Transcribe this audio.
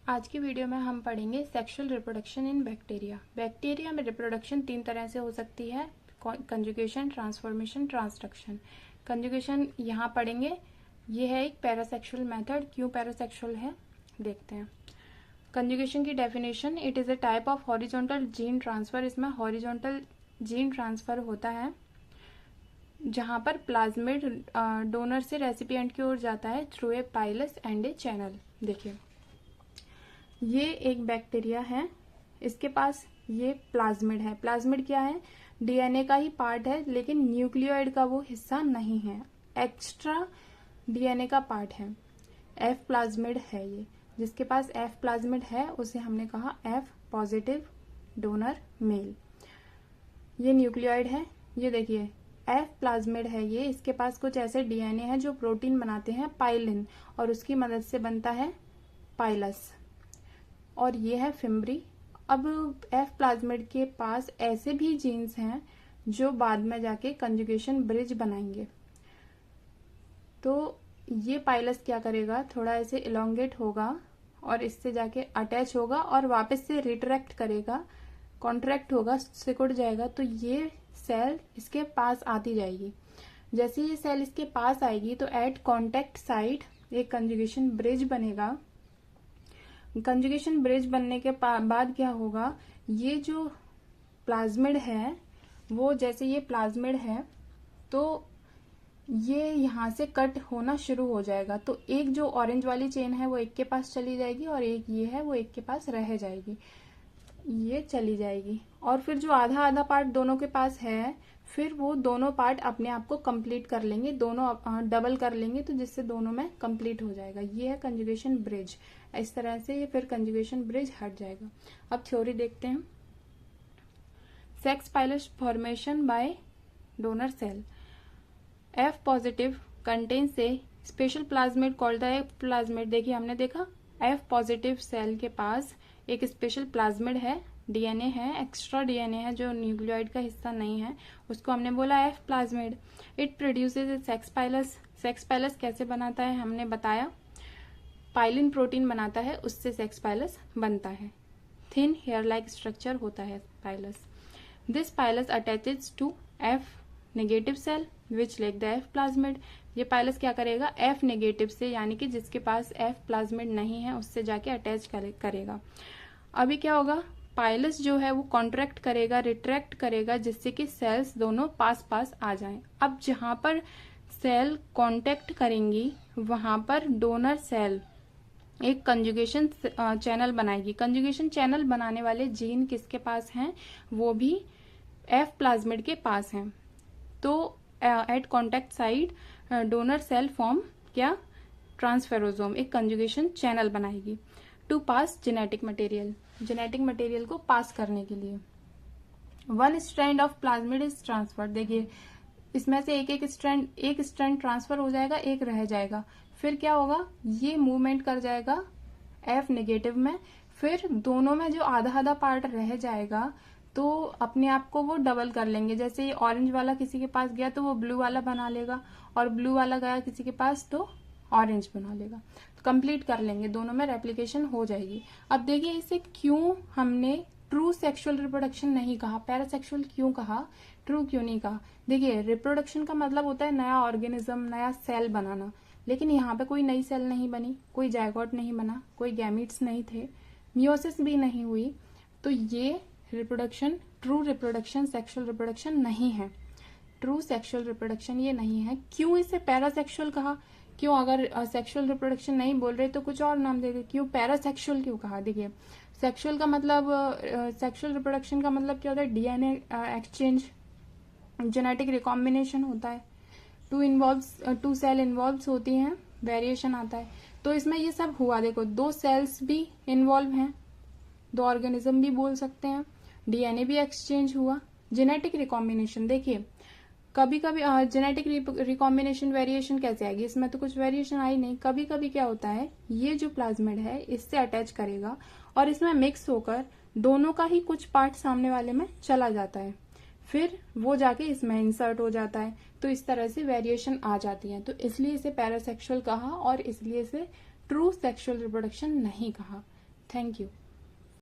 आज की वीडियो में हम पढ़ेंगे sexual reproduction in bacteria. Bacteria में रिप्रोडक्शन 3 तरह से हो सकती है, कंजुगेशन, ट्रांसफॉर्मेशन, ट्रांसडक्शन। कंजुगेशन यहाँ पढ़ेंगे। ये है एक पैरासेक्सुअल मेथड। क्यों पैरासेक्सुअल है देखते हैं। कंजुगेशन की definition, it is a type of horizontal gene transfer. इसमें हॉरिजॉन्टल जीन ट्रांसफर होता है जहां पर प्लाज्मिड डोनर से रेसिपिएंट की ओर जाता है through a pilus and A channel. देखिए ये एक बैक्टीरिया है, इसके पास ये प्लाज्मिड है। प्लाज्मिड क्या है? डीएनए का ही पार्ट है, लेकिन न्यूक्लियोइड का वो हिस्सा नहीं है, एक्स्ट्रा डीएनए का पार्ट है। एफ प्लाज्मिड है ये। जिसके पास एफ प्लाज्मिड है उसे हमने कहा एफ पॉजिटिव डोनर मेल। ये न्यूक्लियोइड है। ये देखिए एफ प्लाज्मिड है ये, इसके पास कुछ ऐसे डीएनए है जो प्रोटीन बनाते हैं पाइलिन, और उसकी मदद से बनता है पाइलस, और ये है फिम्ब्री। अब एफ प्लाज्मिड के पास ऐसे भी जीन्स हैं जो बाद में जाके कंजुगेशन ब्रिज बनाएंगे। तो ये पाइलस क्या करेगा, थोड़ा ऐसे इलोंगेट होगा और इससे जाके अटैच होगा और वापस से रिट्रैक्ट करेगा, कॉन्ट्रैक्ट होगा, सिकुड़ जाएगा। तो ये सेल इसके पास आती जाएगी। जैसे ये सेल इसके पास आएगी तो एट कॉन्टेक्ट साइट एक कंजुगेशन ब्रिज बनेगा। कंजुगेशन ब्रिज बनने के बाद क्या होगा, ये जो प्लाज्मिड है वो, जैसे ये प्लाज्मिड है तो ये यहाँ से कट होना शुरू हो जाएगा। तो एक जो ऑरेंज वाली चेन है वो एक के पास चली जाएगी और एक ये है वो एक के पास रह जाएगी, ये चली जाएगी। और फिर जो आधा आधा पार्ट दोनों के पास है, फिर वो दोनों पार्ट अपने आप को कंप्लीट कर लेंगे, दोनों डबल कर लेंगे, तो जिससे दोनों में कंप्लीट हो जाएगा। ये है कंजुगेशन ब्रिज। इस तरह से ये फिर कंजुगेशन ब्रिज हट जाएगा। अब थ्योरी देखते हैं। Sex pilus formation by donor cell. F positive contains a special plasmid called the F plasmid. देखिए हमने देखा एफ पॉजिटिव सेल के पास एक स्पेशल प्लाज्मिड है, डीएनए है, एक्स्ट्रा डीएनए है जो न्यूक्लियोइड का हिस्सा नहीं है, उसको हमने बोला F plasmid. It produces A sex pilus. Sex pilus कैसे बनाता है हमने बताया, पाइलिन प्रोटीन बनाता है, उससे सेक्स पाइलस बनता है। थिन हेयर लाइक स्ट्रक्चर होता है pilus. This pilus attaches to F negative cell which lack the F plasmid. ये पाइलस क्या करेगा, एफ नेगेटिव से, यानी कि जिसके पास एफ प्लाज्मिड नहीं है, उससे जाके अटैच करेगा। अभी क्या होगा, पाइलस जो है वो कॉन्ट्रैक्ट करेगा, रिट्रैक्ट करेगा, जिससे कि सेल्स दोनों पास पास आ जाएं। अब जहां पर सेल कांटेक्ट करेंगी वहां पर डोनर सेल एक कंजुगेशन चैनल बनाएगी। कंजुगेशन चैनल बनाने वाले जीन किसके पास हैं, वो भी एफ प्लाज्मिड के पास हैं। तो at contact site donor cell form क्या, ट्रांसफेरोसोम, एक कंजुगेशन चैनल बनाएगी to pass genetic material, genetic material को पास करने के लिए। One strand of plasmid is transfer. देखिए इसमें से एक स्ट्रैंड ट्रांसफर हो जाएगा, एक रह जाएगा। फिर क्या होगा, ये मूवमेंट कर जाएगा एफ नेगेटिव में, फिर दोनों में जो आधा आधा पार्ट रह जाएगा तो अपने आप को वो डबल कर लेंगे। जैसे ये ऑरेंज वाला किसी के पास गया तो वो ब्लू वाला बना लेगा, और ब्लू वाला गया किसी के पास तो ऑरेंज बना लेगा, तो कंप्लीट कर लेंगे, दोनों में रेप्लिकेशन हो जाएगी। अब देखिए इसे क्यों हमने ट्रू सेक्सुअल रिप्रोडक्शन नहीं कहा, पैरासेक्सुअल क्यों कहा, ट्रू क्यों नहीं कहा। देखिए रिप्रोडक्शन का मतलब होता है नया ऑर्गेनिज्म, नया सेल बनाना, लेकिन यहाँ पे कोई नई सेल नहीं बनी, कोई जायगोट नहीं बना, कोई गैमीट्स नहीं थे, मियोसिस भी नहीं हुई। तो ये reproduction, true reproduction, sexual reproduction नहीं है। ट्रू सेक्सुअल रिप्रोडक्शन ये नहीं है। क्यों इसे पैरासेक्सुअल कहा, क्यों, अगर सेक्सुअल रिप्रोडक्शन नहीं बोल रहे तो कुछ और नाम देते, क्यों पैरासेक्सुअल क्यों कहा। देखिए सेक्सुअल का मतलब, सेक्सुअल रिप्रोडक्शन का मतलब क्या होता है, डीएनए एक्सचेंज, जेनेटिक रिकॉम्बिनेशन होता है, टू सेल इन्वॉल्व होती हैं, वेरिएशन आता है। तो इसमें ये सब हुआ। देखो दो सेल्स भी इन्वॉल्व हैं, दो ऑर्गेनिज्म भी बोल सकते हैं, डीएनए भी एक्सचेंज हुआ, जेनेटिक रिकॉम्बिनेशन। देखिए कभी कभी जेनेटिक रिकॉम्बिनेशन वेरिएशन कैसे आएगी, इसमें तो कुछ वेरिएशन आई नहीं। कभी कभी क्या होता है, ये जो प्लाज्मिड है इससे अटैच करेगा और इसमें मिक्स होकर दोनों का ही कुछ पार्ट सामने वाले में चला जाता है, फिर वो जाके इसमें इंसर्ट हो जाता है। तो इस तरह से वेरिएशन आ जाती है। तो इसलिए इसे पैरासेक्सुअल कहा और इसलिए इसे ट्रू सेक्सुअल रिप्रोडक्शन नहीं कहा। Thank you.